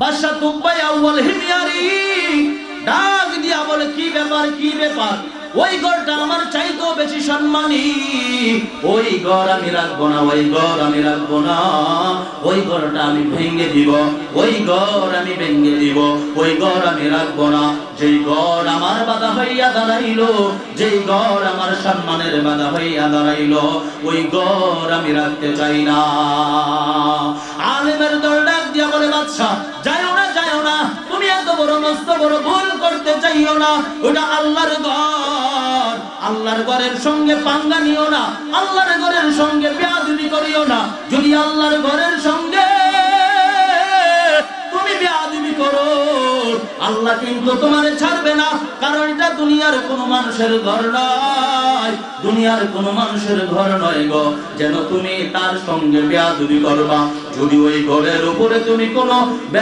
বাদশা তুব্বাই আউয়াল হিময়ারি ডাক দিয়া বলে, কি ব্যাপার কি ব্যাপার? ওই ঘরটা আমার চাইতেও বেশি সম্মানী, ওই ঘর আমি রাখবো না, ওই ঘর আমি রাখবো না, ওই ঘরটা আমি ভেঙে দিব, ওই ঘর আমি ভেঙে দিব, ওই ঘর আমি রাখবো না। যেই ঘর আমার বাধা হইয়া দাঁড়াইলো, যেই ঘর আমার সম্মানের বাধা হইয়া দাঁড়াইলো, ওই ঘর আমি রাখতে চাই না। আলেমের দল ডাক দিয়া বলে, বাদশা যাইও না, যাইও না, তুমি এত বড় মস্ত বড় ভুল করতে চাইও না, ওটা আল্লাহর ঘর, আল্লাহর ঘরের সঙ্গে পাঙ্গা নিও না, আল্লাহর ঘরের সঙ্গে বেয়াদবি করিও না। যদি আল্লাহর ঘরের সঙ্গে তুমি বেয়াদবি করো, আল্লাহ কিন্তু তোমারে ছাড়বে না, কারণ এটা দুনিয়ার কোনো মানুষের ঘর নয়, দুনিয়ার কোনো মানুষের ঘর নয় গো, যেন তুমি তার সঙ্গে বেয়াদবি করবা। যদি ওই ঘরের উপরে তুমি কোনো